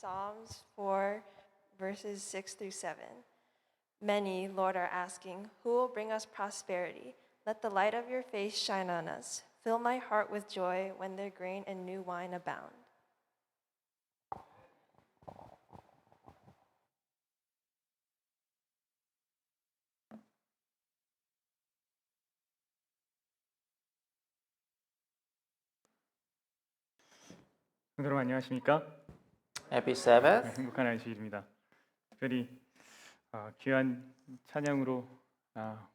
Psalms 4, verses 6 through 7. Many, Lord, are asking, who will bring us prosperity? Let the light of your face shine on us. Fill my heart with joy when their grain and new wine abound. 여러분 안녕하십니까? Happy Sabbath. 행복한 안식일입니다. 특별히 귀한 찬양으로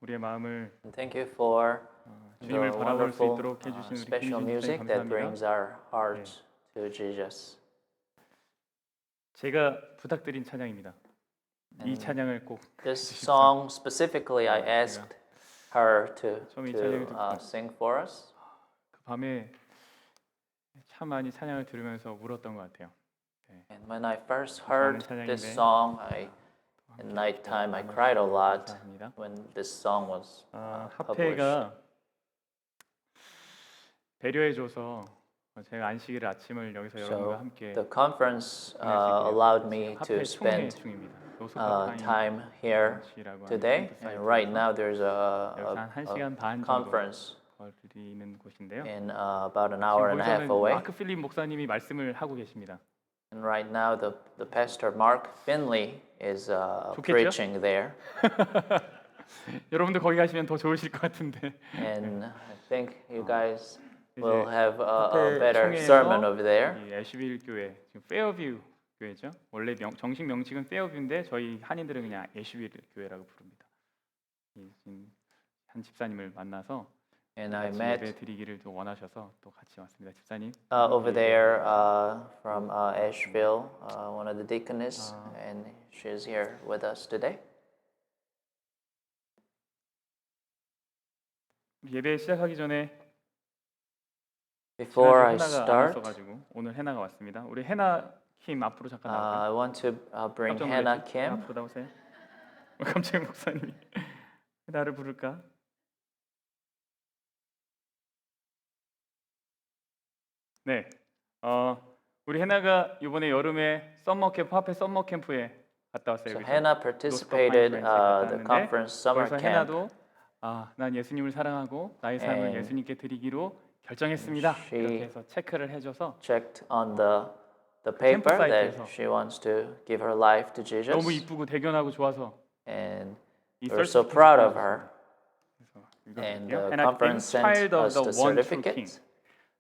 우리의 마음을 And thank you for the 주님을 바라볼 수 wonderful 있도록 해주신 우리 special 김민준 music 목사님 that brings 감사합니다. our hearts to Jesus. 제가 부탁드린 찬양입니다. 이 찬양을 꼭 This 해주십사. song specifically, I asked her to 처음에 이 찬양을 듣고 sing for us. 그 밤에 참 많이 찬양을 들으면서 울었던 것 같아요. And when I first heard this song, at night time I cried a lot 감사합니다. when this song was published. 합회가 배려해줘서 제가 안식일 아침을 여기서 여러분과 So 함께 the conference allowed me to 합회 총회 spend 중입니다. 노숙과 time here 타임이라고 today. 하는 And right 사이트에서 now there's 여기서 한 a 1시간 반 정도 conference 걸리는 곳인데요. in about an hour and a half 지금 away. 마크 필립 목사님이 말씀을 하고 계십니다. And right now the pastor Mark Finley is 좋겠죠? preaching there. 여러분도 거기 가시면 더 좋으실 것 같은데. And I think you guys 이제 will have a 앞에 better 총회에서 sermon over there. 이 애쉬빌 교회 지금 페어뷰 교회죠. 원래 정식 명칭은 페어뷰인데 저희 한인들은 그냥 애쉬빌 교회라고 부릅니다. 지금 한 집사님을 만나서 And I 같이 met 예배 드리기를 또 원하셔서 또 같이 왔습니다. 집사님. over there from Asheville, one of the deaconess, and she's here with us today. 예배 시작하기 전에 Before I 해나가 안 start, 왔어가지고 오늘 해나가 왔습니다. 우리 해나 킴 앞으로 잠깐 나올까요? I want to bring 깜짝 Hannah 놀랐지? Kim. 앞으로 나오세요. 갑자기 목사님이 나를 부를까? 네, 우리 해나가 이번에 여름에 서머 캠프 앞에 서머 캠프에 갔다 왔어요. So 그죠? Hannah participated the conference summer 거기서 camp. 해나도 난 예수님을 사랑하고 나의 삶을 And 예수님께 드리기로 결정했습니다. she 이렇게 해서 체크를 해줘서 checked on the paper that 사이트에서 she wants to give her life to Jesus. 너무 이쁘고 대견하고 좋아서 And 이 we're so certificate proud of her. 그래서 And 읽어볼게요. the 해나 conference 킴, sent child of us the the one true king. certificate.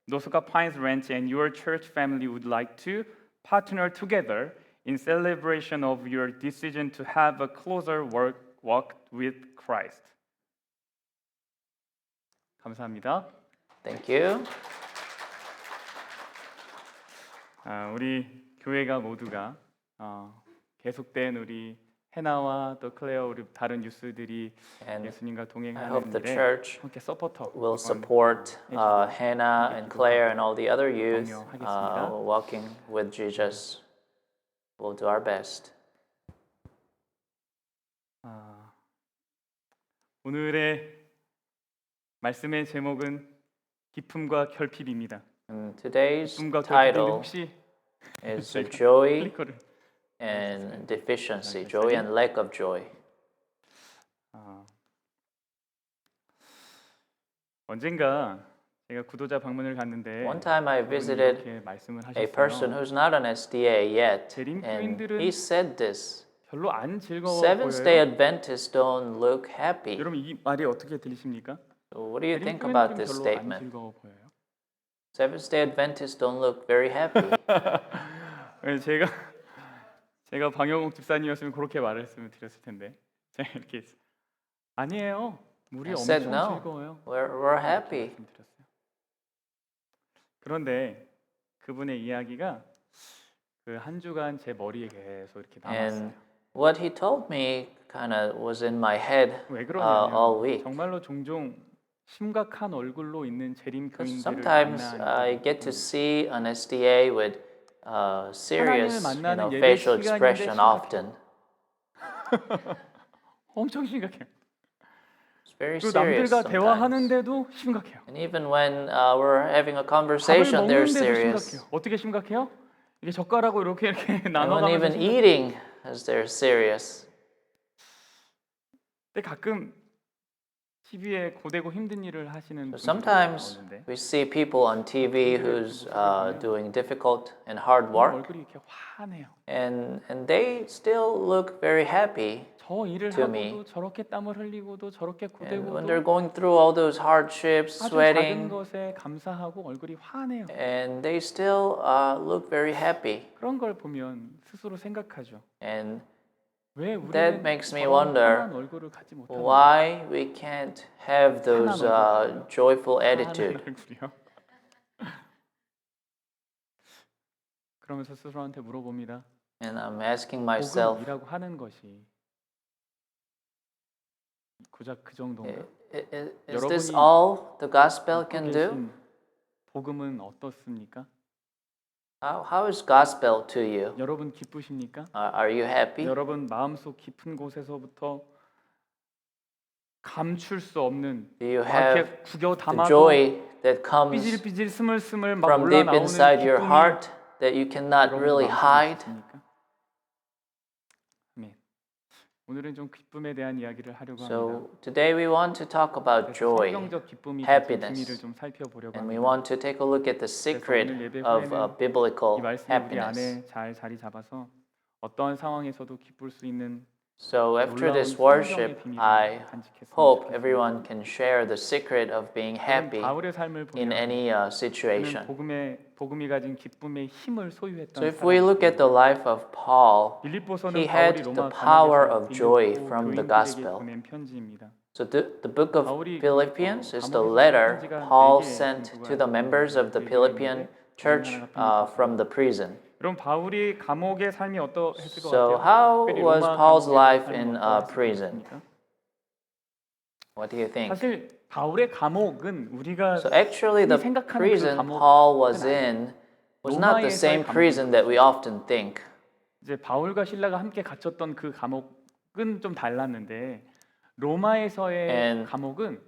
노스카 파인스 랜치 and your church family would like to partner together in celebration of your decision to have a closer walk with Christ. 감사합니다. Thank you. 우리 교회가 모두가 계속된 우리 해나와 또 클레어 우리 다른 유스들이 And 예수님과 I hope 동행하는 the 일에 church 함께 서포터 will support Hannah and Claire and all the other youth walking with Jesus. We'll do our best. 오늘의 말씀의 제목은 기쁨과 결핍입니다. And today's 기쁨과 결핍인데 title 혹시 is Joy 클리커를 and Deficiency, Joy and Lack of Joy. 언젠가 제가 구도자 방문을 갔는데 One time I 이렇게 visited 말씀을 a person 하셨어요. who's not an SDA yet, 재림 and 교인들은 he said this. 별로 안 즐거워 Seventh-day 보여요. Adventists don't look happy. 여러분 이 말이 어떻게 들리십니까? So what do you 재림 think about 교인들은 this 별로 안 statement? 즐거워 보여요. Seventh-day Adventists don't look very happy. 제가 방영욱 집사님이었으면 그렇게 말했으면 드렸을 텐데 제가 이렇게 했어요. 아니에요. 우리 I 엄청 said no. 즐거워요. We're happy. 말씀드렸어요. 그런데 그분의 이야기가 그 한 주간 제 머리에 계속 이렇게 남았어요. And what he told me kind of was in my head 왜 all 그러냐면 week. 정말로 종종 심각한 얼굴로 있는 재림 교인들을 Sometimes I get to see an SDA with serious, 만나는 예배 facial 시간인데 expression often. 엄청 심각해요. It's very 그리고 serious 남들과 sometimes. 대화하는데도 심각해요. And even when we're having a 밥을 conversation, they're 먹는데도 serious. 심각해요. 어떻게 심각해요? 이게 젓가락으로 이렇게 And when 나눠가면서 even eating as they're serious. 근데 가끔 TV에 고되고 힘든 일을 하시는 분들이 Sometimes 나오는데 we see people on TV who's doing difficult and hard work, 얼굴이 이렇게 환해요. and they still look very happy. 저 일을 to 하고도 me. 저렇게 땀을 흘리고도 저렇게 And when 고되고도 they're going through all those hardships, 아주 작은 sweating, 것에 감사하고 얼굴이 환해요. and they still look very happy. 그런 걸 보면 스스로 생각하죠. And 왜 that 우리는 makes me 저런 wonder 환한 얼굴을 갖지 못하는가? why we can't have those joyful 환한 attitude. 얼굴이요. 그러면서 스스로한테 물어봅니다. And I'm asking myself, 복음이라고 하는 것이 고작 그 정도인가? is this 여러분이 all the gospel 믿고 can do? 계신 복음은 어떻습니까? How is gospel to you? 여러분 기쁘십니까? Are you happy? 여러분 마음속 깊은 곳에서부터 감출 수 없는 Do you 막 have 이렇게 구겨 the 담아도 joy that comes 삐질삐질 스물스물 막 from deep 올라나오는 inside your 기쁨이 heart that you cannot 여러분 really 마음속에 hide? 있습니까? 아멘. 오늘은 좀 기쁨에 대한 이야기를 하려고 합니다. So today we want to talk about 그래서 joy, 성경적 기쁨이 가진 happidness. 비밀을 좀 살펴보려고 and we 합니다. want to take a look at the secret 오늘 예배 of 후에는 biblical 이 말씀이 우리 happiness. 안에 잘 자리 잡아서 어떠한 상황에서도 기쁠 수 있는 So after 놀라운 this 성경의 worship, 비밀을 I 간직했으면 hope 좋겠습니다. everyone can share the secret of being happy 바울의 삶을 in 보면 any 그는 situation. 복음이 가진 기쁨의 힘을 소유했던 So if we look at the 사람입니다. life of Paul, 빌립보서는 he 바울이 had 로마 the power 감옥에서 of joy 빌립보 from the 교인들에게 gospel. 보낸 편지입니다. So the book of 바울이 Philippians is the 감옥에서 letter 편지가 Paul 4개의 sent 친구가 to the members of the 있는데 Philippian church 하나가 from the prison. 여러분 바울이 감옥의 삶이 어떠했을 것 So 같아요? how 특별히 was 로마 Paul's 감옥의 life 삶이 in 어떠했을 prison? 것 같습니까? What do you think? 사실 바울의 감옥은 우리가 So actually the 생각하는 그 prison 감옥은 Paul was in was not the 로마에서의 same prison that we often think. 이제 바울과 실라가 함께 갇혔던 그 감옥은 좀 달랐는데 로마에서의 And 감옥은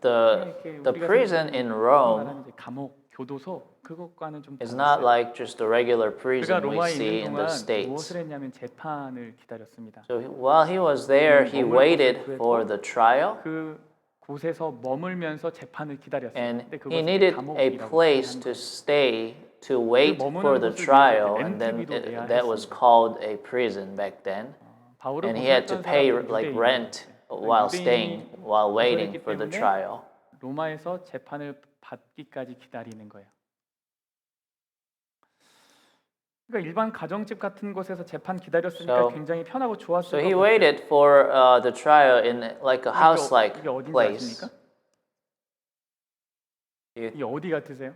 The prison in Rome 말하는 이제 감옥, 교도소 그것과는 좀 is not 달랐어요. like just a regular 그가 prison we 로마에 see 있는 in the 동안 States. 무엇을 했냐면 재판을 기다렸습니다. So while he was there, he waited for the trial, 그 곳에서 머물면서 재판을 기다렸어요. and 근데 he 그것을 needed a 감옥이라고 place 하는 to 거예요. stay to wait 머무는 for the 곳을 trial, 위해서 and then 렌트비도 내야 that was 했습니다. called a prison back then. 바울을 And he had to 고소했던 pay 사람들은 like 유대인이었어요. rent while 유대인이 staying, while waiting 고소했기 for the 때문에 trial. 로마에서 재판을 받기까지 기다리는 거예요. 그러니까 일반 가정집 같은 곳에서 재판 기다렸으니까 So- 굉장히 편하고 좋았을 So 것 he 같아요. waited for the trial in like a house-like 이게 어딘지 place. 아십니까? You- 이게 어디 같으세요?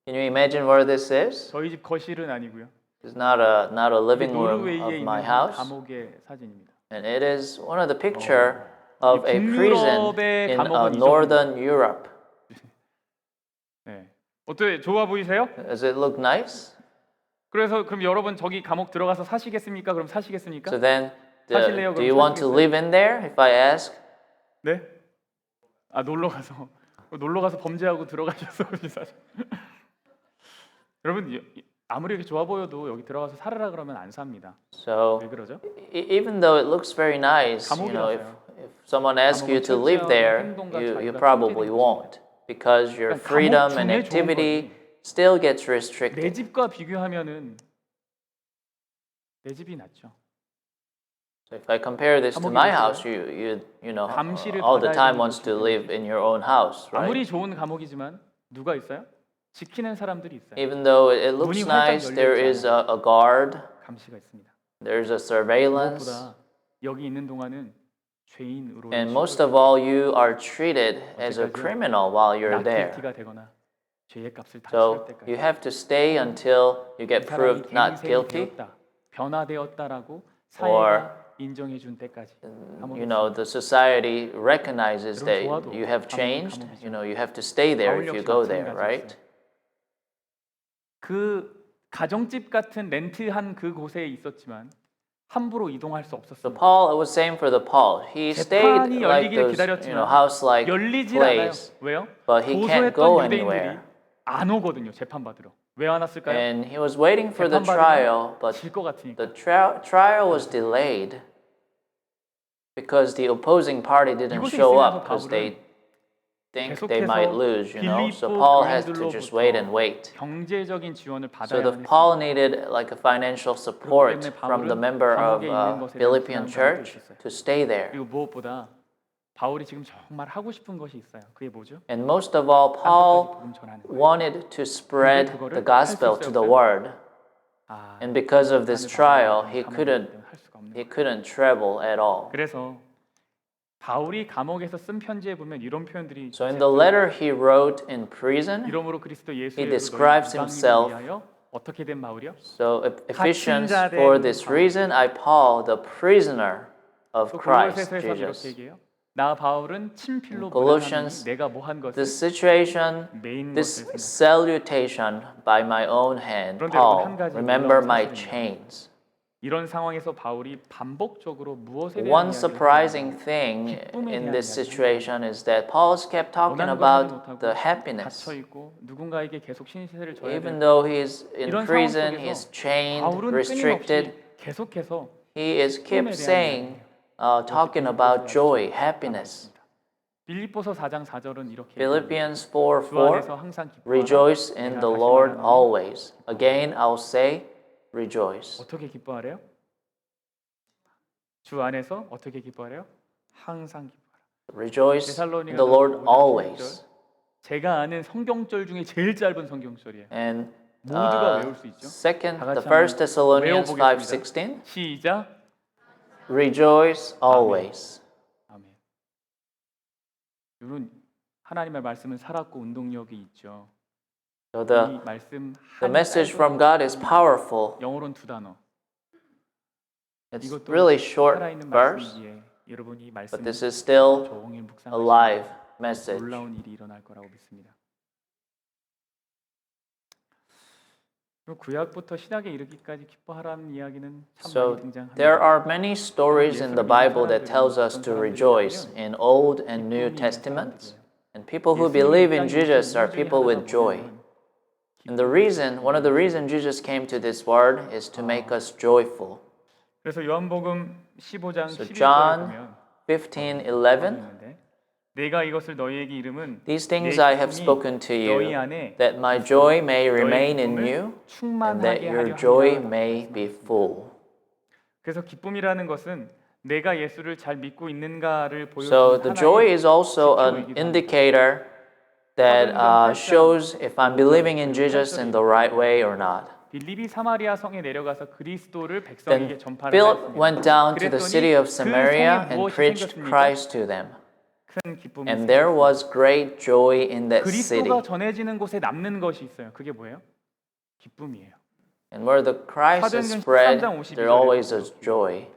Can you imagine where this is? 저희 집 거실은 아니고요. It's not a 이게 living room 노르웨이에 of 있는 my 한 house, 감옥의 사진입니다. and it is one of the picture of a prison 북유럽의 in 감옥은 이 northern Europe. 네. 어때 좋아 보이세요? Does it look nice? 그래서 그럼 여러분 저기 감옥 들어가서 사시겠습니까? 그럼 사시겠습니까? So then, 사실래요? do you 그럼 want to 사시겠어요? live in there? If I ask, 네? 아 놀러 가서 범죄하고 들어가셔서 사실. 여러분 아무리 이렇게 좋아 보여도 여기 들어가서 살으라 그러면 안 삽니다. so 왜 그러죠? even though it looks very nice, you know, if someone asks you to live there, you probably won't, because your 그러니까 freedom 감옥 and 중에 좋은 activity still gets 내 restricted. 집과 비교하면은 내 집이 낫죠. So if I compare this to my house, you know, 감시를 all the 받아야 time 되는 wants to 곳이기 live in your own house, 아무리 right? 좋은 감옥이지만 누가 있어요? 지키는 사람들이 있어요. Even though it looks 문이 활짝 nice, there 열려 is a guard, 감시가 있습니다. there's a surveillance, 무엇보다 여기 있는 동안은 죄인으로 and most of all, you are treated as a 어디까지요? criminal while you're there. 낙길티가 되거나 죄의 값을 다 치를 So 때까지 you have to stay until you 이 get 사람이 proved not 개인생이 guilty, 되었다, 변화되었다라고 or 사회가 인정해 준 때까지. you know, the society recognizes that 그럼 좋아도 you have 감옥은 changed. 감옥이죠. You know, you have to stay there 바울 if you 역시 go there, right? 마찬가지였어요. 그 가정집 같은 렌트한 그 곳에 있었지만 함부로 이동할 수 So 없었습니다. Paul, it was same for the Paul. He stayed 재판이 like 열리기를 those, you know, 기다렸지만 house-like 열리질 않아요. place, 왜요? but he can't go 고소했던 유대인들이 anywhere 안 오거든요. 재판 받으러. 왜 안 왔을까요? And he was waiting for the 재판 trial, 받으면 but 질 것 같으니까. the trial was delayed because the opposing party didn't 이곳에 show 있으면서 up because they think they 계속해서 might lose, you know. So 빌립보 Paul has to just wait and 교인들로부터 wait. 경제적인 지원을 So 받아야 the 하는 Paul needed like a financial support from the member of Philippian church to stay there. 그리고 무엇보다 바울이 지금 정말 하고 싶은 것이 있어요. 그게 뭐죠? And most of all, Paul wanted to spread the gospel to the world. 아, And because of this trial, he 감옥에 할 수가 없는 거예요. couldn't travel at all. 그래서 바울이 감옥에서 쓴 편지에 보면 이런 표현들이 So in the letter he wrote in prison, 이러므로 그리스도 he 예수의 describes himself. 위하여 어떻게 된 바울이요? So Ephesians, for this reason, I Paul, the prisoner of Christ 골로새서에서 이렇게 Jesus. 얘기해요. 나 바울은 친필로 Colossians, 내가 뭐 한 것을 This situation, 메인 this 것을 생각. salutation by my own hand, 그런데 Paul, 한 가지 remember 놀라운 my 사실입니다. chains. 이런 상황에서 바울이 반복적으로 무엇에 대한 One 이야기를 surprising thing in this situation is that Paul's kept talking about the happiness. 갇혀 있고 누군가에게 계속 신세를 져야 Even 되고 though he's in 이런 prison, 상황 he's 속에서 chained, 바울은 restricted. 끊임없이 계속해서 He is kept 기쁨에 대한 saying, talking about joy, happiness. 빌립보서 4장 4절은 이렇게 Philippians 주 4:4, 안에서 항상 기뻐하라. rejoice in 내가 the 다시 Lord 말하노니 always. Again, I'll say, rejoice. 어떻게 기뻐하래요? 주 안에서 어떻게 기뻐하래요? 항상 기뻐하라. Rejoice in the Lord always. 제가 아는 성경절 중에 제일 짧은 성경절이에요. And 모두가 외울 수 있죠. second, 다 the 같이 First 한번 Thessalonians 외워보겠습니다. 5:16, 시작. rejoice always. 아멘. 여러분 하나님의 말씀은 살았고 운동력이 있죠. So 이 말씀 the message from God is powerful. 영어로는 두 단어. It's 이것도 really short 살아있는 verse, 말씀이기에 여러분이 이 but 말씀을 this is still 종일 a 묵상하시면 live message. 놀라운 일이 일어날 거라고 믿습니다. 그리고 구약부터 신약에 이르기까지 기뻐하라는 이야기는 참 So 많이 등장합니다. there are many stories in the Bible that tells us to rejoice in Old and New Testaments. And people who believe in Jesus are people with joy. And one of the reasons Jesus came to this world is to make us joyful. 그래서 요한복음 15장 So 11절에 John 보면 15:11, 있는데 내가 이것을 너희에게 이름은 these things I have spoken to 너희 you, 안에 that my joy may remain in 기쁨을 you, and that 충만하게 your 하려 joy 함이라. may be full. 그래서 기쁨이라는 것은 내가 예수를 잘 믿고 있는가를 So 보여주는 the joy 하나의 is also an 지표이기도 합니다. indicator that shows if I'm believing in Jesus in the right way or not. 빌립이 사마리아 성에 내려가서 그리스도를 Then 백성에게 전파를 Philip 하였습니다. went down to the 그랬더니 city of 그 Samaria 성에 and 무엇이 preached 생겼습니까? Christ to them. 큰 기쁨이 And there 생겼습니다. was great joy in that city. 그리스도가 전해지는 곳에 남는 것이 있어요. 그게 뭐예요? 기쁨이에요. And where the Christ is 사도행전 spread, 13장 52절에 there always is joy.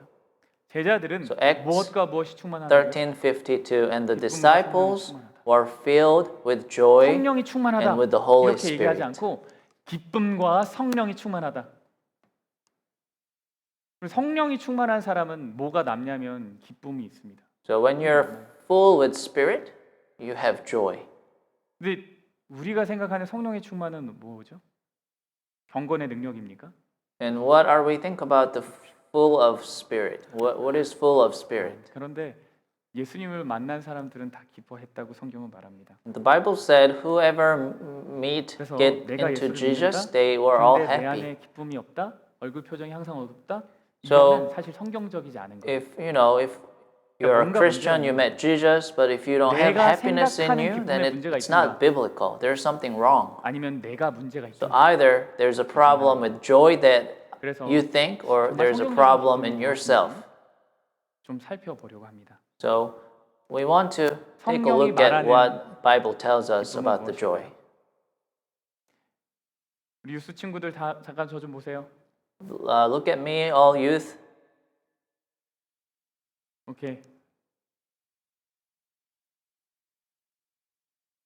제자들은 So Acts 무엇과 무엇이 충만하다고요? 13:52, and the disciples were filled with joy 성령이 충만하다. and with the Holy 이렇게 얘기하지 Spirit. 않고 기쁨과 성령이 충만하다. 그리고 성령이 충만한 사람은 뭐가 남냐면 기쁨이 있습니다. So when you're full with Spirit, you have joy. 근데 우리가 생각하는 성령의 충만은 뭐죠? 경건의 능력입니까? And what are we think about the full of Spirit? What is full of Spirit? 그런데 예수님을 만난 사람들은 다 기뻐했다고 성경은 말합니다. The Bible said, whoever 그래서 get 내가 into 예수를 Jesus, 믿는다. they were all 그런데 내 happy. 안에 기쁨이 없다. 얼굴 표정이 항상 어둡다. So, 이거는 사실 성경적이지 않은 거예요. If you're a Christian, you met Jesus, but if you don't have 내가 happiness in 생각하는 you, then 기쁨에 문제가 it's not 있습니다. biblical. There's something wrong. 아니면 내가 문제가 So 있다. either there's a problem with joy that 그래서 you think, or 정말 there's a 성경적인 problem in 기쁨이 yourself. 좀 살펴보려고 합니다. So we want to take a 성경이 look at 말하는 what Bible tells us 기쁨은 about the joy. 우리 유스 친구들 다 잠깐 저 좀 보세요. Look at me, all youth. 오케이.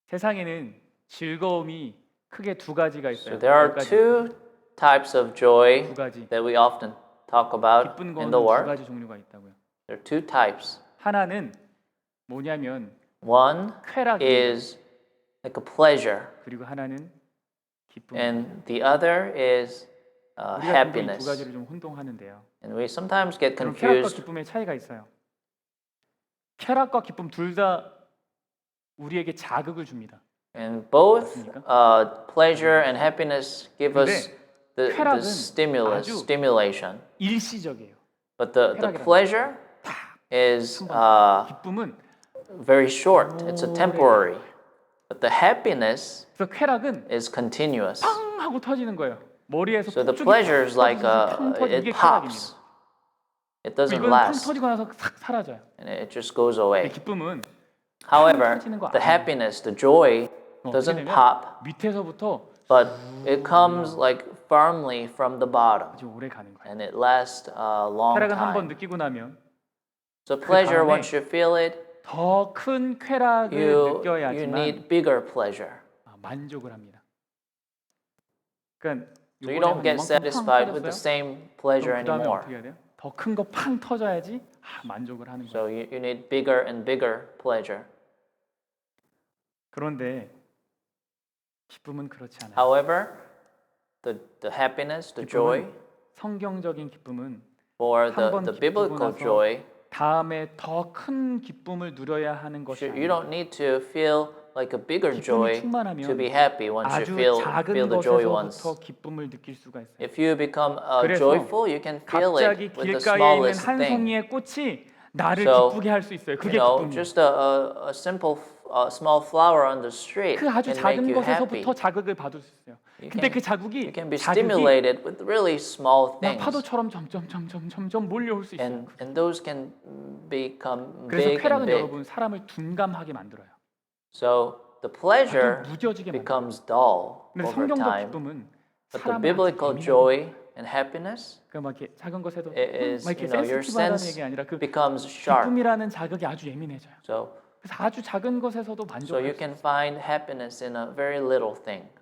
세상에는 즐거움이 크게 두 가지가 있어요. So there are 몇 가지. two types of joy 두 가지. that we often talk about 기쁜 in 거는 the 두 world. 가지 종류가 있다고요. There are two types. 하나는 뭐냐면 One 쾌락이에요. is like a pleasure, 그리고 하나는 기쁨. and the other is 우리가 종종 이두 happiness. 가지를 좀 혼동하는데요. And we sometimes get 그럼 쾌락과 confused. 기쁨의 차이가 있어요. 쾌락과 기쁨 둘 다 우리에게 자극을 줍니다. And both 맞습니까? pleasure and happiness give us the 쾌락은 stimulus, 아주 stimulation. 일시적이에요. But the 쾌락이란 pleasure is 기쁨은 very short. It's a temporary. But the happiness 그래서 쾌락은 is continuous. 팡 하고 터지는 거예요. 머리에서 So the 폭죽이 pleasure is like 팡 터지는 it 게 pops. 쾌락입니다. It doesn't 이건 팡 last, 터지고 나서 싹 사라져요. and it just goes away. 기쁨은 However, 터지는 거 the 아니에요. happiness, the joy, 어떻게 doesn't 되면 pop, 밑에서부터 but it comes like firmly from the bottom, 아주 오래 가는 거예요. and it lasts a long 쾌락은 한번 time. 느끼고 나면 So pleasure, 다음에 once you feel it, 더 큰 쾌락을 you 느껴야지만 need bigger pleasure. 만족을 합니다. 그러니까 So you don't get satisfied with the same pleasure 그 다음에 anymore. 어떻게 해야 돼요? 더 큰 거 팡 터져야지 만족을 하는 거예요. So you need bigger and bigger pleasure. 그런데 기쁨은 그렇지 않아요. However, the happiness, the joy, 기쁨은 성경적인 기쁨은 or 한번 the 기쁘고 biblical 나서 joy, 다음에 더 큰 기쁨을 누려야 하는 것이 you 아니에요. don't need to feel like a bigger 기쁨이 joy 충만하면 to be happy once you 아주 feel 작은 the joy once. 것에서부터 기쁨을 느낄 수가 있어요. If you become 그래서 joyful, you can feel 갑자기 it with the 길가에 있는 smallest 한 thing. 송이의 꽃이 나를 So, 기쁘게 할 수 있어요. 그게 You know, 기쁨이에요. just a simple small flower on the street 그 아주 can make 작은 you happy. 것에서부터 자극을 받을 수 있어요. 근데 그 You 자극이 can be 자극이 stimulated with really small 그냥 things, 파도처럼 점점 몰려올 수 있어요. and those can become 그래서 big and 쾌락은 big. 여러분 사람을 둔감하게 만들어요. So the pleasure 아주 무뎌지게 만들어요. becomes dull 근데 over 성경적 time, 기쁨은 but the 사람을 biblical 아주 예민하게 joy and happiness 그러니까 막 이렇게 작은 것에도 is, 막 이렇게 you know, your 센시티브하다는 sense 얘기 아니라 그 becomes sharp. 기쁨이라는 자극이 아주 예민해져요. So 그래서 아주 작은 것에서도 you 만족할 수 can 있어요. find happiness in a very little thing.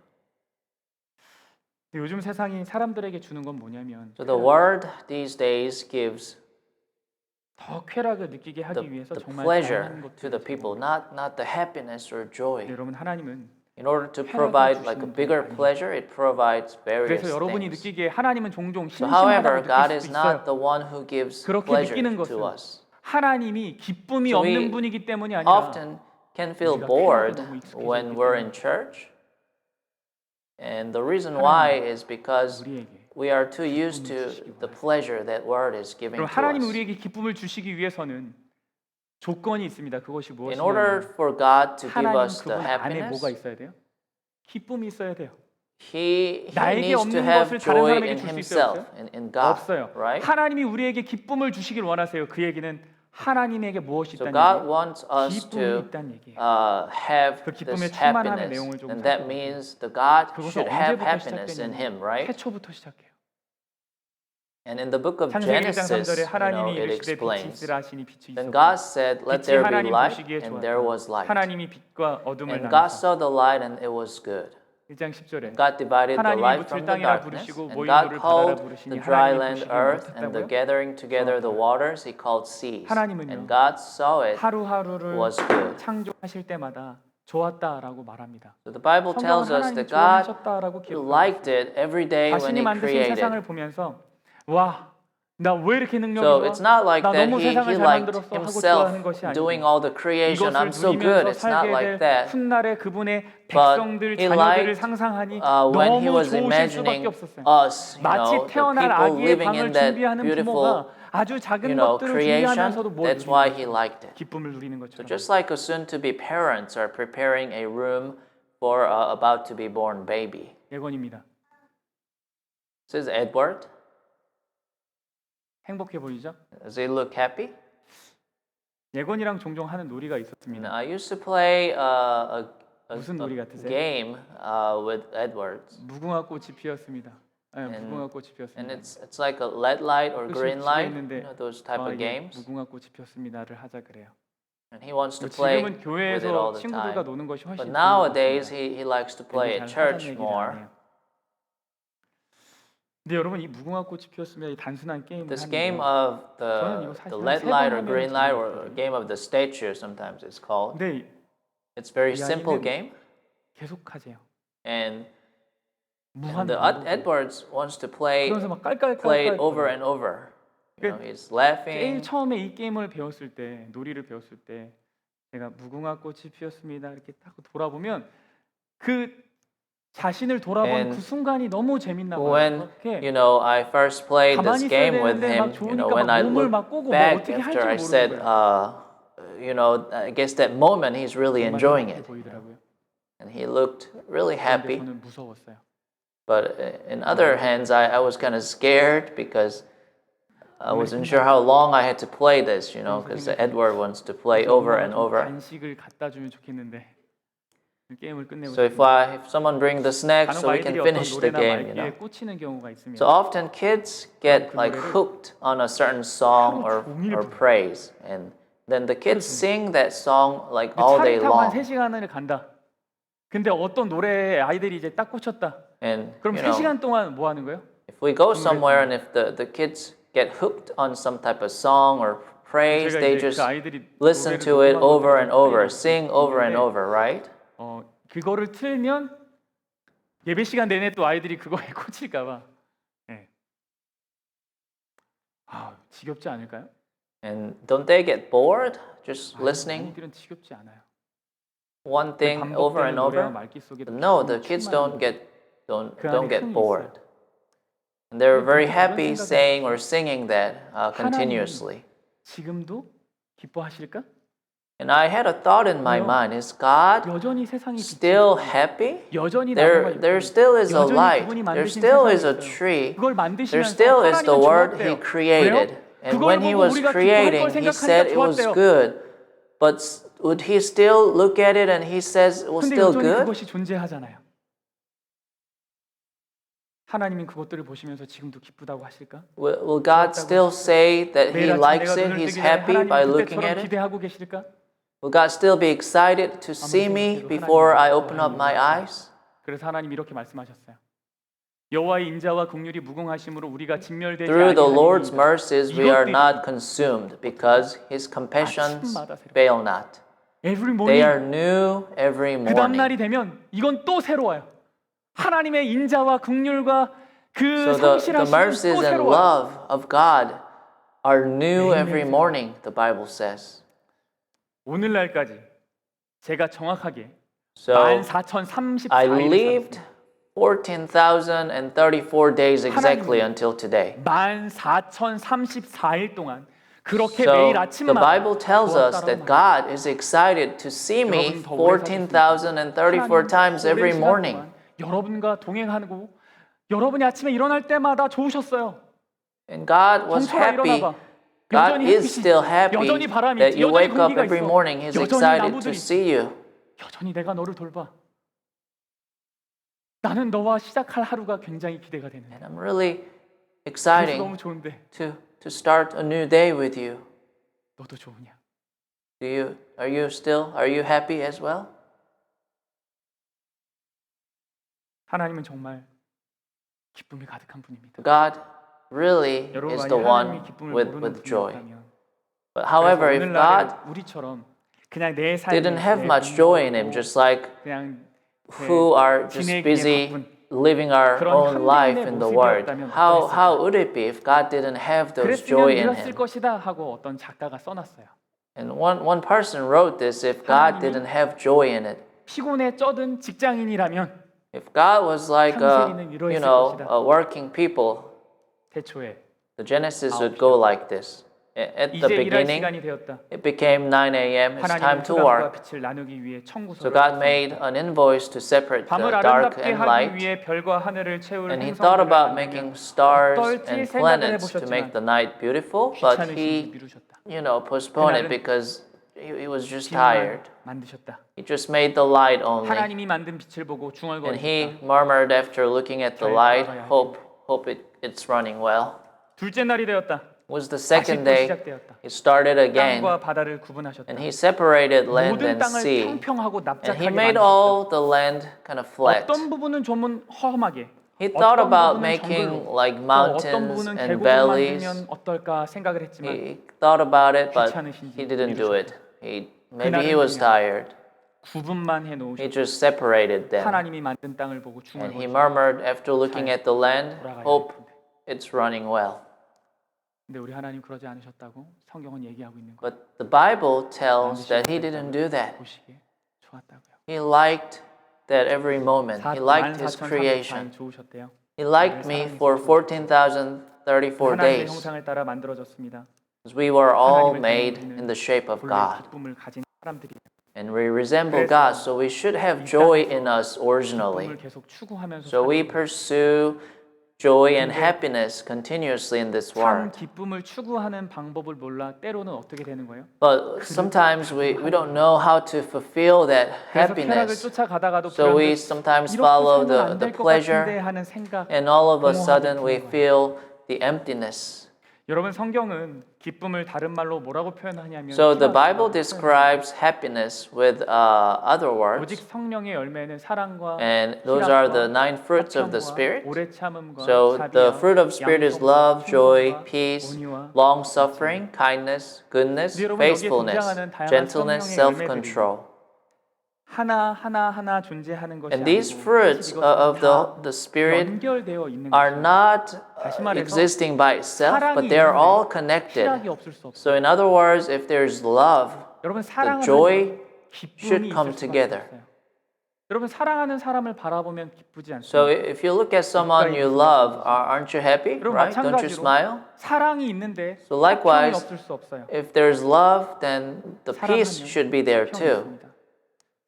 근데 요즘 세상이 사람들에게 주는 건 뭐냐면 So the word these days gives 더 쾌락을 느끼게 하기 the 위해서 정말 pleasure 다양한 to the 것들을 people, not the happiness or joy. 여러분 하나님은 In order to 쾌락을 provide like a 주시는 bigger 분이 아니에요. pleasure, it provides various 그래서 여러분이 things. 느끼기에 하나님은 종종 So however, 심심하다고 God 느낄 is 수도 not 있어요. the one who gives 그렇게 pleasure 느끼는 to 것은 us. 하나님이 기쁨이 So we 없는 분이기 때문이 아니라 Often can feel 우리가 bored 쾌락에 너무 익숙해져 when 있기 we're 때문에. in church. And the reason why is because 우리에게 we are too used to the pleasure that word is giving 그럼 to 하나님이 us. 우리에게 기쁨을 주시기 위해서는 조건이 있습니다. 그것이 In order 무엇이냐면 for God to give 하나님 us the 그분 안에 happiness, 뭐가 있어야 돼요? 기쁨이 있어야 돼요. He 나에게 needs to 없는 have 것을 다른 joy 사람에게 in 줄 수 Himself, 있어요? in God, 없어요. right? 하나님이 우리에게 기쁨을 주시길 원하세요. 그 얘기는 하나님에게 무엇이 So 있다는 God 얘기예요? wants us 기쁨이 to 있다는 얘기예요. have 그 기쁨의 this 충만함의 happiness, 내용을 좀 and that 살펴볼게요. means the God 그것은 should have 언제부터 happiness in Him, 시작되냐면 right? 태초부터 시작해요. And in the book of 창세기 1장 Genesis, 3절에 하나님이 it 이르시되 빛이 explains. 있으라 하시니 빛이 Then 있었고 God said, "Let 빛이 there be 하나님 light," 보시기에 and there was 좋았다. light. 하나님이 빛과 어둠을 And God 나누사 saw the light, and it was good. 1장 10절에 God divided the 하나님이 light 물을 from the 땅이라 darkness, 부르시고 and 모인 God 물을 바다라 called 부르시니 the dry 하나님이 land 보시기에 earth, and the 어떻다고요? gathering together the 좋았다. waters He called seas. 하나님은요, And God saw it 하루하루를 was good. 창조하실 때마다 좋았다라고 말합니다. So the Bible 성경은 tells us 하나님이 that God 좋아하셨다라고 기록하고 liked it every day when 자신이 He 만드신 created. 세상을 보면서 와, 나 왜 이렇게 능력이 So 좋아? it's not like 나 that 너무 he 세상을 잘 liked 만들었어 하고 himself 좋아하는 것이 doing 아니고 all the creation. I'm 이것을 so good. 누리면서 It's not 살게 like 될 that. 훗날에 그분의 But 백성들, he 자녀들을 liked 상상하니 when he 너무 was 좋으실 수밖에 imagining 없었어요. us, 마치 the 태어날 people 아기의 living 방을 in that 준비하는 beautiful, 부모가 아주 작은 것들을 creation. 준비하면서도 뭘 That's why 누리는 he 것처럼 liked it. 기쁨을 누리는 So 것처럼 just like a soon-to-be parents are preparing a room for about to be born baby. 예건입니다. This is Edward. 행복해 보이죠? Does he look happy? 예건이랑 종종 하는 놀이가 있었습니다. I used to play 무슨 놀이 같으세요? game with Edward. 무궁화 꽃이 피었습니다. 네, 무궁화 꽃이 And 피었습니다. it's like a red light or 꽃이 green 집에 light, 있는데 those type of games. 무궁화 꽃이 피었습니다를 하자 그래요. And he wants to play 지금은 with it all 교회에서 the 친구들과 time. 노는 것이 훨씬 But nowadays 좋습니다. he likes to play at church more. 근데 여러분 이 무궁화 꽃이 피었습니다. 이 단순한 게임을 This 하는데요. game of 저는 이거 the 사실 red 한 light 세 or 번 green 하면 light or 재밌거든요. game of the statue sometimes it's called. 근데 It's very 이 simple 아이는 game 계속 하세요. and 무한 The 반복. Edwards wants to play 그러면서 막 it 깔깔깔깔. over and over. He's 제일 laughing. 처음에 이 게임을 배웠을 때, 놀이를 배웠을 때 제가 무궁화 꽃이 피었습니다 이렇게 딱 돌아보면 그 자신을 돌아본 And 그 순간이 너무 재밌나 봐요. When 그렇게 I first played this 가만히 있어야 game with 되는데 막 him, 좋으니까 when 막 I 몸을 look 막 꼬고 뭐 back 어떻게 할지 after I said, 모르는 거예요. I guess that moment he's really 정말 enjoying 행복해 it, 보이더라고요. and he looked really 그런데 happy. 저는 무서웠어요. But in other hands, I was kind of scared because I wasn't sure how long I had to play this, because Edward wants to play over and over. 간식을 갖다 주면 좋겠는데 그 게임을 끝내고 So if someone bring the snacks so we 간혹 can 아이들이 어떤 finish the 노래나 game, 말기에 꽂히는 경우가 있습니다. So often kids get like hooked on a certain song or praise, and then the kids sing that song like all day 차를 타고 한 long. 3시간을 간다. 근데 어떤 노래에 아이들이 이제 딱 꽂혔다. And 그럼 3시간 동안 뭐 하는 거예요? if we go somewhere and if the kids get hooked on some type of song or praise, 제가 they 이제 just 그 아이들이 listen 노래를 to it 녹음한 over 것들을 and over, 틀리고 sing over and 있는데 over, right? 그거를 틀면 예배 시간 내내 또 아이들이 그거에 꽂힐까 봐. 네. 지겹지 않을까요? And don't they get bored just listening 아이들은 지겹지 않아요. one thing over and 반복되는 노래와 over? 말기 속에 No, the kids don't get 흥이 bored. And they're very 그런 happy 생각이 saying or singing that continuously. 지금도 기뻐하실까? And I had a thought in my mind: Is God 여전히 세상이 still happy? 여전히 나무가 There 있고 still is a 여전히 light. 그분이 There 만드신 still 세상이 is a 있어요. tree. 그걸 There 만드시면서 still is the 하나님은 word He 좋았대요. created. 왜요? And 그걸 when He 보고 was 우리가 기뻐할 걸 creating, He said it 생각하니까 was 좋았대요. good. But would He still look at it and He says it was 근데 still 여전히 good? 그것이 존재하잖아요. 하나님은 그것들을 보시면서 지금도 기쁘다고 하실까? Will God still say that He 매일 아침 likes 내가 it? 눈을 He's 뜨기 전에 happy by 하나님 looking 그때처럼 at it? 기대하고 계실까? Will God still be excited to see me before I open up my eyes? 그래서 하나님 이렇게 말씀하셨어요. 여호와의 인자와 긍휼이 무궁하심으로 우리가 진멸되지 Through the Lord's 아니하리이다. mercies we are not consumed, because His compassions fail not. Every They are morning. new every 그 다음 morning. 날이 되면 이건 또 새로워요. 하나님의 인자와 긍휼과 그 So the 성실하심은 mercies 또 and 새로워요. love of God are new every morning, the Bible says. 오늘날까지 제가 정확하게 So I 14,034일 lived 14,034 days exactly until today. 14,034일 동안 그렇게 So 매일 the 아침마다 Bible tells us 좋았다라고 that God is excited to see me 14,034 times every morning. 여러분과 동행하고 여러분이 아침에 일어날 때마다 좋으셨어요. And God was 정초라 happy. 일어나봐. God 여전히 is 햇빛이 still happy 여전히 바람이 that 있지, you 여전히 wake up 공기가 every 있어. morning. He's 여전히 excited to 나무들이 see you. 여전히 내가 너를 돌봐. 나는 너와 시작할 하루가 굉장히 기대가 되는. And I'm really 그래서 exciting 너무 좋은데 to start a new day with you. 너도 좋으냐? Are you happy as well? 하나님은 정말 기쁨이 가득한 분입니다. God really 여러분 is 만약 the one 하나님의 기쁨을 with 모르는 joy. 분이었다면 But however, if 오늘날에 God 우리처럼 그냥 내 삶에 didn't have much joy in Him, just like 그냥 who are just busy living our own life in the Word, how would it be if God didn't have those 그랬으면 joy in 이랬을 Him? 것이다 하고 어떤 작가가 써놨어요. And one person wrote this: if God didn't have joy in it, 피곤에 쩌든 직장인이라면 if God was like a working people, 대초에 the Genesis would go like this. At the 이제 일할 beginning, 시간이 되었다. it became 9 a.m. It's time 하나님은 to 흑암과 work. 빛을 나누기 위해 So 청구서를 God made an invoice to separate 밤을 the dark 아름답게 and 하기 light. 위해 별과 하늘을 채울 And He thought 행성들을 about 만들며 making stars 어떨지 and 생각을 planets to make the 해보셨지만 night beautiful, but 귀찮으신지 He, 미루셨다. postponed it 그날은 because he was just 빛만 tired. 만드셨다. He just made the light only. 하나님이 만든 빛을 보고 And He 중얼거리셨다. murmured after looking at the 잘 light, 돌아가야 hope it's running well. 둘째 날이 되었다. It was the 다시 second 또 day. 시작되었다. It started again. 땅과 바다를 구분하셨다. And He separated land 모든 and 땅을 sea. 평평하고 And He 납작하게 made 만드셨다. all the land kind of flat. 어떤 부분은 좀 허험하게, He thought 어떤 about 부분은 making 정글로, like 또 어떤 mountains 부분은 and 계곡을 valleys. 만들면 어떨까 생각을 했지만 He thought about it, but 귀찮으신지 he didn't do it. Maybe he 그날은 was 그냥 tired. 구분만 He 해놓으셨고 just separated them. 하나님이 만든 땅을 보고 And he 중얼거리셨고 murmured after looking at the land, 돌아가야 hope 할 텐데. it's running well. 근데 우리 하나님 그러지 않으셨다고 성경은 얘기하고 있는 거예요. But the Bible tells that he didn't do that. 보시기에 좋았다고요. He liked that every moment. He liked his 14,304일 creation. 좋으셨대요. He liked me for 14,034 하나님의 days. 형상을 따라 만들어졌습니다. Because we were all 하나님을 made 닮은 in the shape of 본래 God. 기쁨을 가진 사람들이 And we resemble God, so we should have joy in us originally. 기쁨을 계속 추구하면서 So we 사는 거예요. pursue joy and happiness continuously in this 참 world. 기쁨을 추구하는 방법을 몰라 때로는 어떻게 되는 거예요? But sometimes we don't know how to fulfill that 그래서 쾌락을 happiness. 쫓아가다가도 So we 불현듯 sometimes 이렇게 follow 살면 안 the 될 것 pleasure, 같은데 하는 생각. and all of a 공허하게 sudden we 드는 거예요. feel the emptiness. 여러분 성경은 기쁨을 다른 말로 뭐라고 표현하냐면 So the Bible 희락이라고 describes happiness with other 표현해요. 오직 words, 성령의 열매는 사랑과 and those are the 희락과 9 fruits of the 화평과 Spirit. 오래 참음과 So the 자비와 fruit of Spirit is 양성과 love, joy, 충성과 peace, 온유와 long-suffering, kindness, goodness, 근데 여러분, 여기에 faithfulness, 등장하는 다양한 gentleness, 성령의 self-control. 하나 존재하는 것이 And these 아니고 fruits 사실 이것은 of 다 the Spirit 연결되어 있는 are 것이에요. not 다시 말해서 existing by itself, 사랑이 but they are all 있는데 connected. 희락이 없을 수 없어요. So in other words, if there's love, 여러분 the 사랑을 joy 하면 should 기쁨이 come 있을 수밖에 together. 없어요. 여러분 사랑하는 사람을 바라보면 기쁘지 So 않습니까? if you look at someone you love, aren't you happy, 여러분 right? Don't you 마찬가지로 smile? 사랑이 있는데 So 화평이 likewise, 없을 수 없어요. if there's love, then the peace 사랑하면 should be there 화평이 too. 있습니다.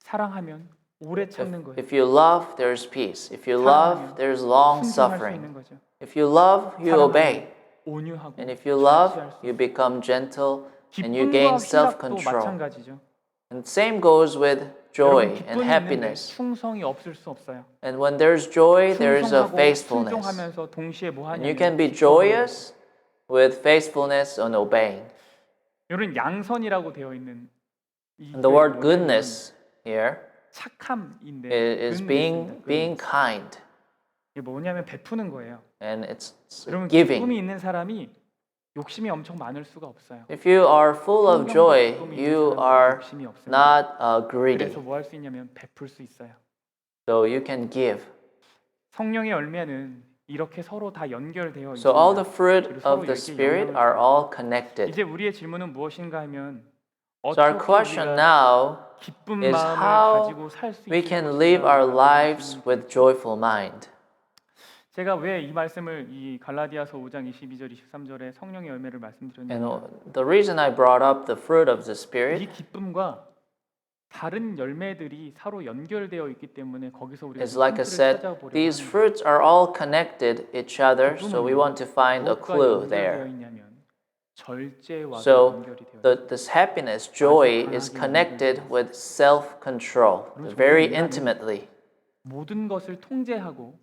사랑하면 오래 참는 거예요. If you love, there's peace. If you love, there's long 순종할 수 suffering. 있는 거죠. If you love, you obey. 온유하고 And if you love, 절제할 수 you 있어요. become gentle and you gain 기쁨과 희락도 self-control. 마찬가지죠. And same goes with joy 여러분 and 기쁨이 있는데 happiness. 충성이 없을 수 없어요. And when there's joy, there's a 충성하고 faithfulness. 순종하면서 동시에 뭐 And you 하냐면 can be joyous with faithfulness and obeying. 이런 양선이라고 되어 있는 이 And the word goodness here 착함인데 is being kind. 이게 뭐냐면 베푸는 거예요. And it's 여러분 giving. 기쁨이 있는 사람이 욕심이 엄청 많을 수가 없어요. If you are full of joy, 기쁨이 you 있는 사람은 are 욕심이 없습니다. not greedy. 그래서 뭐 할 수 있냐면 베풀 수 있어요. So you can give. 성령의 열매는 이렇게 서로 다 연결되어 So all the 있습니다. fruit 그리고 서로 of the 이렇게 Spirit 영향을 are 줘요. all connected. 이제 우리의 질문은 무엇인가 하면 So our 어떻게 question 우리가 now 기쁜 is 마음을 how 가지고 살 수 we 있을 can 것인가 live our 라는 lives 질문이 with joyful mind. 제가 왜 이 말씀을 이 갈라디아서 5장 22절 23절에 성령의 열매를 말씀드렸냐면 And the reason I brought up the fruit of the 이 Spirit 기쁨과 다른 열매들이 서로 연결되어 있기 때문에 거기서 우리가 is, like I 힌트를 said, 찾아보려고 these 하는 거예요. fruits are all connected each other, so we want to find a 무엇과 clue 연결되어 there. 있냐면 절제와 So 연결이 되어 있어요. this happiness, joy, is connected with self-control very intimately. 모든 것을 통제하고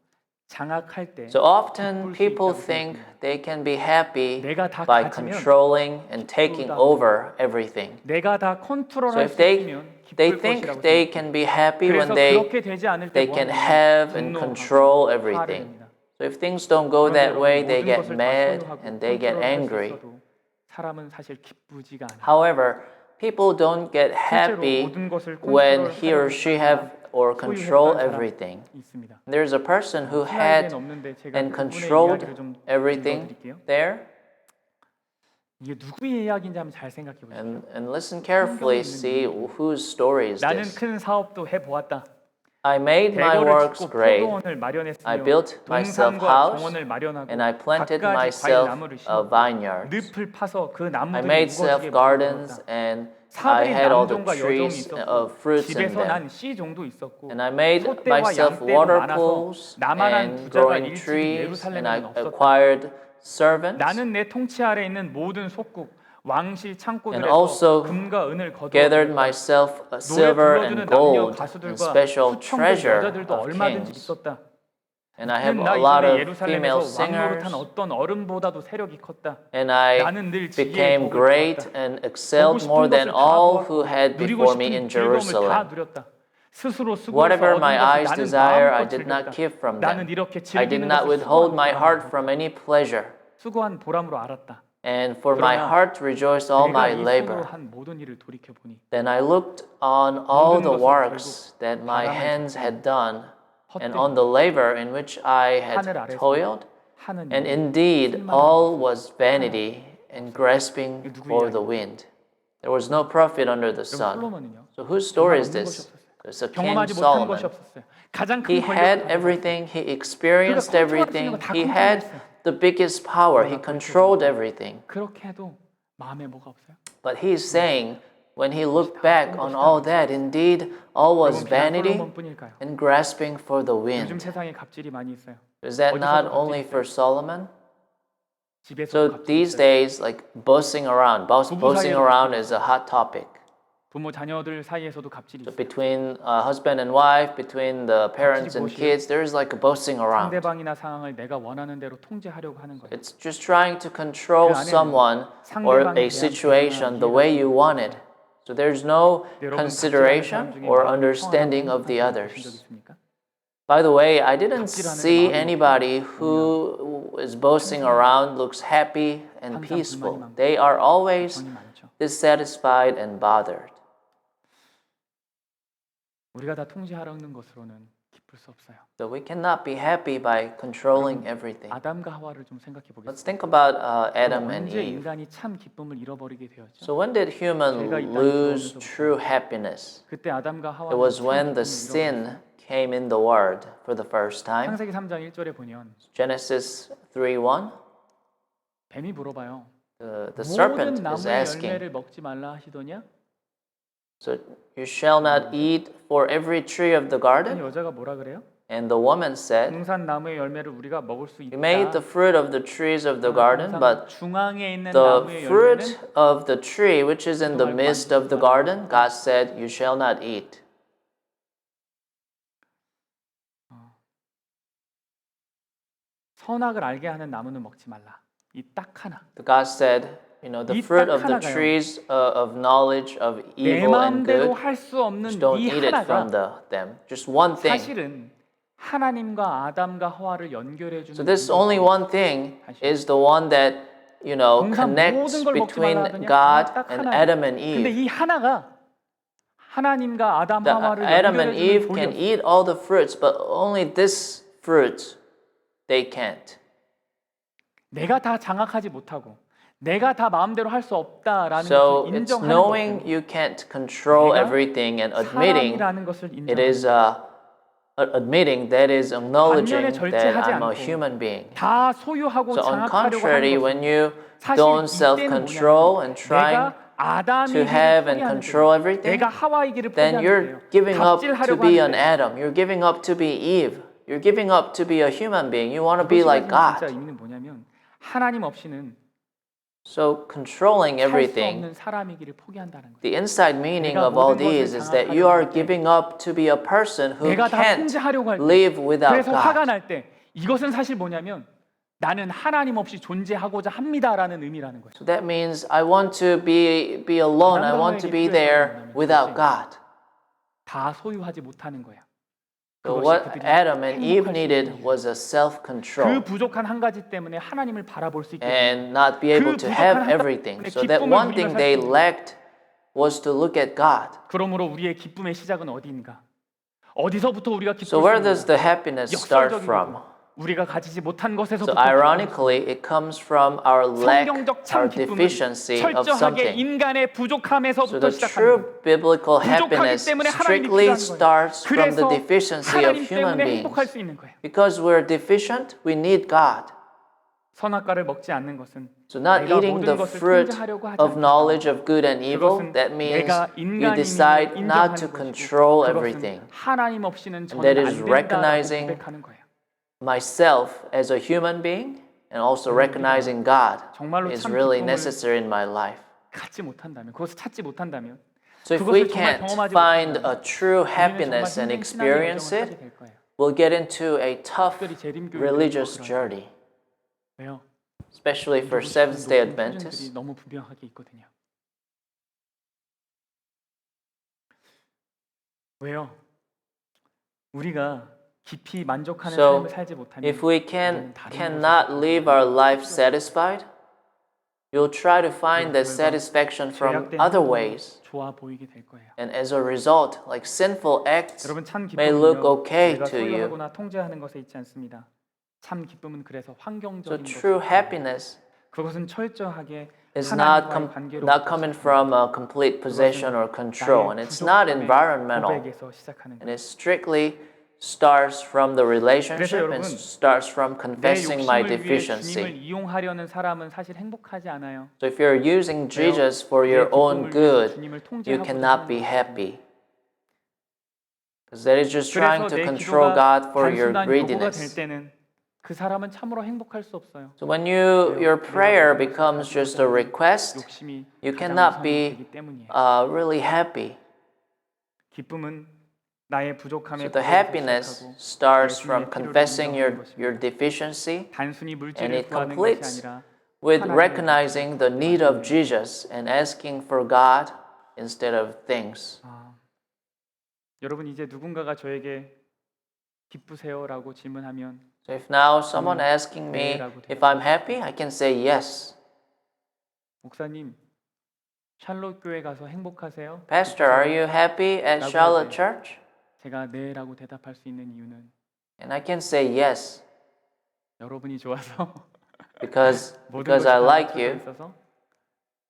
장악할 때 So often 기쁠 수 people 있다고 think 생각합니다. they can be happy 내가 다 by 가지면 controlling and taking 기쁘다. over everything. 내가 다 So 컨트롤할 if 수 they 있으면 they 기쁠 think 것이라고 they 생각해요. can be happy 그래서 when they 그렇게 되지 않을 때 뭐 can 하냐면 have and 분노하고 control 화를 everything. 냅니다. So if things don't go 그런데 that 여러분, way, they 모든 get 것을 다 mad 소유하고 and they get 컨트롤할 수 angry. 있어도 사람은 사실 기쁘지가 않아요. However, people don't get 실제로 happy 모든 것을 when he or 컨트롤하려고 she have or control 소유했던 사람 everything. 있습니다. There's a person who 슬라이드엔 had 없는데 제가 and 그분의 controlled 이야기를 좀 everything 읽어드릴게요. there. 이게 누구의 이야기인지 한번 잘 생각해 보세요. And listen carefully, see whose story is 나는 this. 큰 사업도 해보았다. I made my 대거를 works 짓고 great. 포도원을 마련했으며 I built myself 동산과 house, 정원을 마련하고 and I planted 갖가지 과일 myself 나무를 a 심었고 vineyard. 늪을 파서 그 I 나무들이 made 우거지게 self gardens, 물들었다. and I 사들이 had all the 남종과 여종이 trees 있었고 of fruits in 집에서 them. 난 씨종도 있었고 And I made 소떼와 myself 양떼도 water 많아서 pools 나만한 and 부자가 growing 일찍이 trees, and I 예루살렘에는 없었다. acquired servants. 나는 내 통치 아래 있는 모든 속국 왕실 And 창고들에서 also 금과 은을 gathered 거두었다. myself 노래 silver 불러주는 and 남녀 gold and 가수들과 special 수천국 treasure 여자들도 of 얼마든지 kings. 있었다. And I have 나 a lot 이전에 of female 예루살렘에서 왕노릇한 singers. 어떤 어른보다도 세력이 컸다. And I 나는 늘 지혜의 became 덕을 great 보았다. and 보고 excelled more 싶은 than 것을 다 all 보았고 who had 누리고 before me 싶은 in 즐거움을 다 Jerusalem. 누렸다. 스스로 수고해서 Whatever 얻은 my 것을 eyes 나는 desire, I 마음껏 did not 즐겼다. keep from 나는 them. 이렇게 I did 즐기는 not 것을 withhold 수고한 my 보람으로 heart 알았다. from any pleasure. 수고한 보람으로 알았다. and for my 그러나 heart rejoiced all 내가 my 이 손으로 labor. 한 모든 일을 돌이켜 보니 Then I looked on all 모든 the 것은 works 결국 that my 바람을 hands 잡고 had done, and 헛된 on the labor in which I 하늘 had 아래서 toiled, 하는 and 일, indeed 실망하는 all 것은 was vanity and grasping 누구의 for the 이야기예요? wind. There was no profit under the 여러분 sun. 솔로몬은요. So whose story is 정말 없는 것이 this? 없었어요. It's a King 경험하지 못한 것이 Solomon. 없었어요. 가장 He 큰 권력을 had 가져갔어요. everything, he experienced 그가 컨트롤할 수 있는 everything, 거 다 he had 컨트롤했어요. the biggest power, he controlled everything. 그렇게 해도 마음에 뭐가 없어요? But he's saying, when he looked back on all that, indeed all was 여러분 비단 vanity 솔로몬뿐일까요? and grasping for the 요즘 wind. 세상에 갑질이 많이 있어요. Is that not 어디서도 only 갑질이 for 있어요. Solomon? 집에서 So 갑질이 these 있어요. days, like boasting around 사이에도 around is a hot topic. 부모 자녀들 사이에서도 갑질이 So 있어요. between husband and wife, between the parents and kids, there is like a boasting around. 상대방이나 상황을 내가 원하는 대로 통제하려고 하는 거예요. It's just trying to control 그 안에는 someone or 상대방에 a 대한 situation the 배려나 way you want it. So there's no 여러분, consideration 갑질하는 사람 중에 or 마음이 understanding 평안하고 of the 행복한 분 보신 적 others. 있습니까? By the way, I didn't 갑질하는 see 마음이 anybody who is boasting around looks happy and 항상 peaceful. 불만이 많고 They are always 걱정이 많죠. dissatisfied and bothered. 우리가 다 통제하려는 것으로는 기쁠 수 없어요. So we cannot be happy by controlling everything. 아담과 하와를 좀 생각해 Let's 보겠습니다. think about Adam and 언제 Eve. 인간이 참 기쁨을 잃어버리게 되었죠? So when did human lose true happiness? 그때 아담과 It 하와는 was 참 when the 기쁨을 sin 잃어버렸어요. came in the world for the first time. 창세기 3장 1절에 보면 Genesis 3:1. 뱀이 물어봐요. The 모든 serpent is 나무의 asking, 열매를 먹지 말라 하시더냐? so you shall not eat for every tree of the 아니 garden? 여자가 뭐라 그래요? And the woman said, 동산 나무의 열매를 우리가 먹을 수 you may eat the 있다. fruit of the trees of the garden, but 중앙에 있는 the 나무의 fruit 열매는 of the tree which is in the midst of the garden, God said, you shall not eat. 선악을 알게 하는 나무는 먹지 말라. 이 딱 하나. God said, the fruit of the trees of knowledge of 내 evil and 마음대로 good, 할 수 없는 just don't 이 eat it from 하나가 them. Just one thing. 사실은 하나님과 아담과 하와를 연결해 주는 So this only one thing is the one that, connects between God and Adam and 근데 Eve. 이 하나가 하나님과 아담 The 하와를 Adam and 연결해 Eve 주는 can 본이 eat all the fruits, but only this fruit they can't. 내가 다 장악하지 못하고 내가 다 마음대로 할 수 없다라는 So 것을 it's 인정하는 knowing 것은 you can't control 내가 everything and admitting 사람이라는 것을 it is admitting that is acknowledging that I'm a human being. 다 소유하고 So on 장악하려고 contrary, 하는 when 것은 you 사실 don't 이때는 self-control 뭐냐면 and trying 내가 아담이기를 to have and 포기하는 control 거예요. everything, 내가 하와이기를 then 포기하는 you're 거예요. giving up to 갑질하려고 be 하는 an 거예요. Adam. You're giving up to be Eve. You're giving up to be a human being. You want to be like 진짜 God. 의미는 뭐냐면 하나님 없이는 So controlling 살 수 everything, 없는 사람이기를 포기한다는 거예요. the inside meaning 내가 of all 모든 것을 these is that you are 장악하려고 할 때, giving up to be a person who 내가 다 can't 통제하려고 할 때, live without 그래서 화가 God. 날 때 이것은 사실 뭐냐면 나는 하나님 없이 존재하고자 합니다라는 의미라는 거예요. So that means I want to be alone. I want to be there without God. 다 소유하지 못하는 거야. So what Adam and Eve needed was a 그 self-control 부족한 한 가지 때문에 하나님을 바라볼 수 있게 and not be able to have everything. So that one thing they lacked was to look at God. 그러므로 우리의 기쁨의 시작은 어디인가? 어디서부터 우리가 기쁠 수 So where 있는가? does the happiness start from? 우리가 가지지 못한 So 것에서부터 ironically, it comes from our lack, 성경적 our 참 기쁨은 deficiency of 철저하게 something. 인간의 So 부족함에서부터 the 시작하는 true 거예요. biblical 부족하기 happiness 때문에 하나님이 strictly 필요한 거예요. starts from the 그래서 deficiency of 하나님 human 때문에 beings. 행복할 수 있는 거예요. Because we're deficient, we need God. 선악과를 먹지 않는 것은 So not 내가 eating 모든 the 것을 fruit 통제하려고 하지 of 않는다. knowledge of good and evil, 그것은 that means 내가 you decide 인간임을 not to 인정하는 control 것이고 everything. 그것은 하나님 없이는 저는 that 안 is 된다라고 recognizing 고백하는 거예요. Myself as a human being and also recognizing God 정말로 is 참 really 기쁨을 necessary in my life. 갖지 못한다면 그것을 찾지 못한다면 So if we 그것을 정말 can't 경험하지 find 못한다면 a true 우리는 happiness 정말 and 힘든 신앙의 experience 여정을 it, 하게 될 거예요. we'll get into a tough 특별히 재림교회들이 religious 그런 journey, 왜요? especially for Seventh-day 높은 Adventists. 수준들이 너무 분명하게 있거든요. 왜요? 우리가 깊이 만족하는 So, 삶을 살지 못하면 if we cannot live our life satisfied, you'll try to find that satisfaction from 죄악된 other 행동이 ways. 좋아 보이게 될 거예요. And as a result, like sinful acts 여러분 참 may look 기쁨은요. okay 우리가 to you. 소유하거나 통제하는 것에 있지 않습니다. 참 기쁨은 그래서 So 환경적인 true 것입니다. happiness 그것은 철저하게 is not 하나님과의 관계로 not coming from a complete possession or control, and it's not environmental, 고백에서 시작하는 and 거예요. it strictly starts from the relationship 여러분, and starts from 내 confessing my 욕심을 위해 주님을 deficiency. 이용하려는 사람은 사실 행복하지 않아요. So if you're using Jesus for your own good, you cannot be happy. Because that is just trying 그래서 to 내 control 기도가 God for your 단순한 요구가 될 greediness. 때는 그 사람은 참으로 행복할 수 없어요. So when your prayer becomes just a request, 욕심이 you 가장 cannot 우선이 be 되기 때문이에요. really happy. 기쁨은 나의 부족함에 So the 고백에서 happiness 시작하고 starts 예수님의 from 피로를 confessing 인정하는 your 것입니다. deficiency, 단순히 and 물질을 it 구하는 것이 completes 아니라 with 하나님의 recognizing the need of Jesus and asking for God instead of things. 여러분 이제 누군가가 저에게 기쁘세요라고 질문하면 So if now someone asking me if I'm happy, I can say yes. 목사님 샬롯 교회 가서 행복하세요? Pastor, are you happy at Charlotte Church? 제가 네라고 대답할 수 있는 이유는 And I can say yes 여러분이 좋아서 because 모든 것이 I 다 like 갖춰져 you 있어서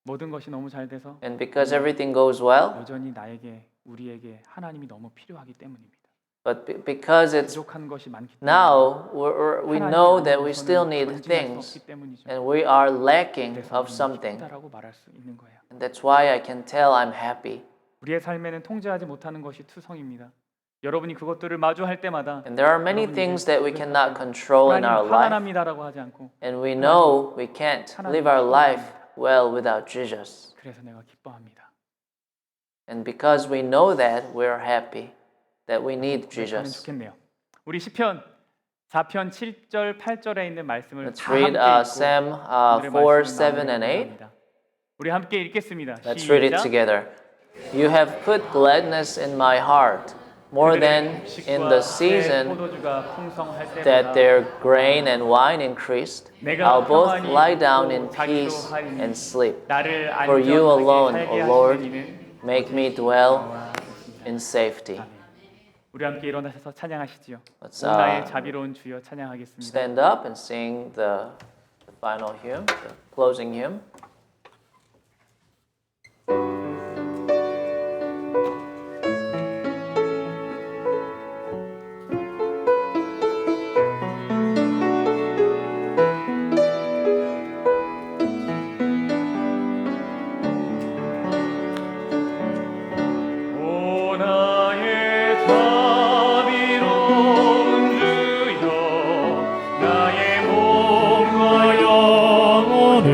모든 것이 너무 잘 돼서 and because everything goes well. 여전히 나에게 우리에게 하나님이 너무 필요하기 때문입니다. But because it's 부족한 것이 많기 때문에 now we know that we still need 전진할 수 things 없기 때문이죠. and we are lacking 그래서 of something. 기쁘다라고 말할 수 있는 거예요. And that's why I can tell I'm happy. 우리의 삶에는 통제하지 못하는 것이 투성입니다. 여러분이 그것들을 마주할 때마다 And there are many things that we cannot control in our 하나님 화가 life. 납니다라고 하지 않고 And we know we can't live our life well without Jesus. 그래서 내가 기뻐합니다. And because we know that, we're happy that we need 그러면 Jesus. 좋겠네요. 우리 시편 4편 7절 8절에 있는 말씀을 Let's 다 read 함께 읽고 Psalm 오늘의 4, 말씀을 7, and 마무리하기 8. 원합니다. 우리 함께 읽겠습니다. Let's read it 시작. together. You have put gladness in my heart, more than in the season 포도주가 풍성할 때보다 that their grain and wine increased. I'll both lie down in peace and sleep. 나를 For you 안전하게 alone, 살게 O Lord, 하시는 이는 make me dwell in safety. 우리 함께 일어나셔서 찬양하시지요. Let's, 오 나의 자비로운 주여 찬양하겠습니다. Stand up and sing the final hymn, the closing hymn. 오 나의 자비로운 주여 나의 몸과 영혼을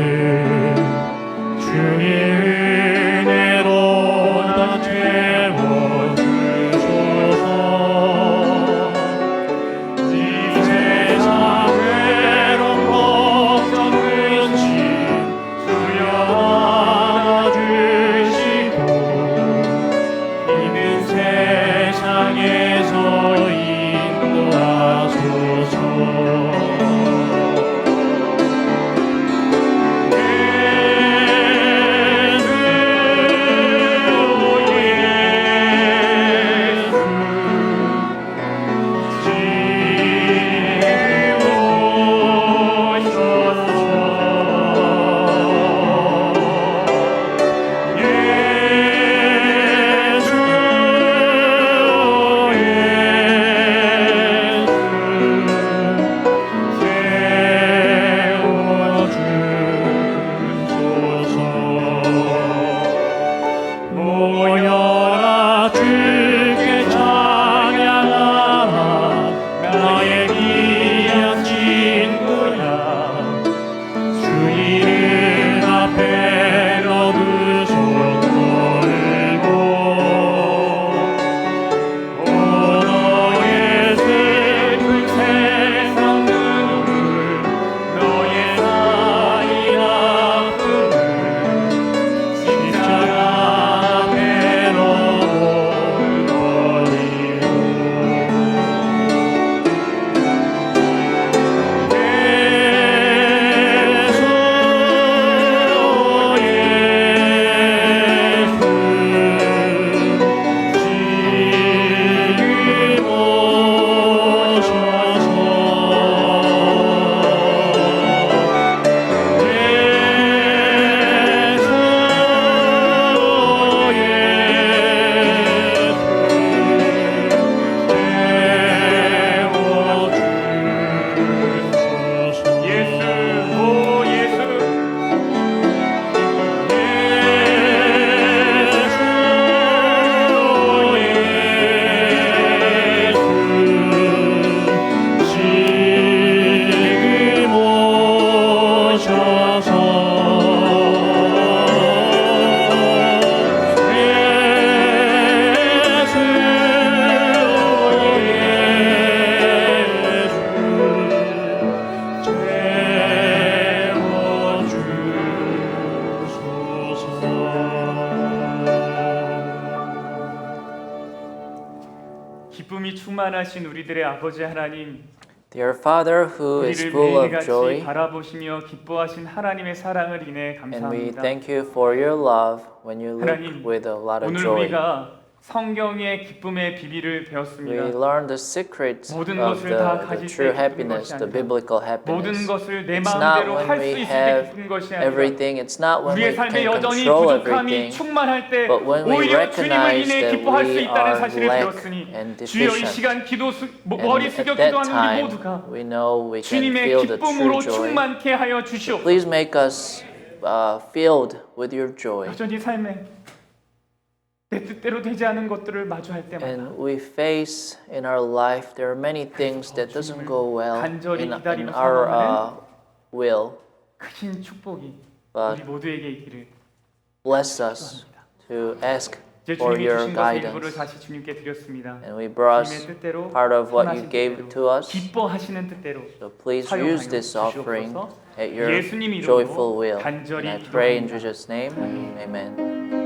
충만하신 우리들의 아버지 하나님, Dear Father who is 우리를 full of 매일같이 joy, 바라보시며 기뻐하신 하나님의 사랑을 인해 and we 감사합니다. thank you for your love when you look 하나님, with a lot of 오늘 joy. 우리가 성경의 기쁨의 비밀을 We 배웠습니다. learn the secrets 모든 of 것을 다 the 가질 true 때 기쁜 happiness, 것이 the 아니라 biblical 모든 happiness. 것을 내 It's not 마음대로 when 할 수 we 있을 때 have 기쁜 것이 아니라 everything. It's not when we 우리의 삶에 can 여전히 control 부족함이 everything. 충만할 때 But when we 오히려 주님을 recognize 인해 that 기뻐할 수 we 있다는 are 사실을 lack 배웠으니 and 주여 이 deficient, 시간 And 머리 숙여 at that 기도하는 우리 time, 모두가 we know we can 주님의 feel the 기쁨으로 true joy. 충만케 하여 주시옵소서. Please make us filled with your joy. 여전히 삶에 내 뜻대로 되지 않은 것들을 마주할 때마다 And we face in our life, there are many things that doesn't go well 간절히 in 기다리고 our will. 큰 축복이 But 우리 모두에게 있기를 bless us to ask 이제 for 주님이 your 주신 것의 일부를 guidance. 다시 주님께 드렸습니다. And we brought 주님의 뜻대로 part of what 선하신 you gave 뜻대로, to us. 기뻐하시는 뜻대로 So please 사용하여 use this offering 주시옵소서. at your 예수님 이름으로 joyful will. 간절히 And I pray in 기도합니다. Jesus' name. Amen.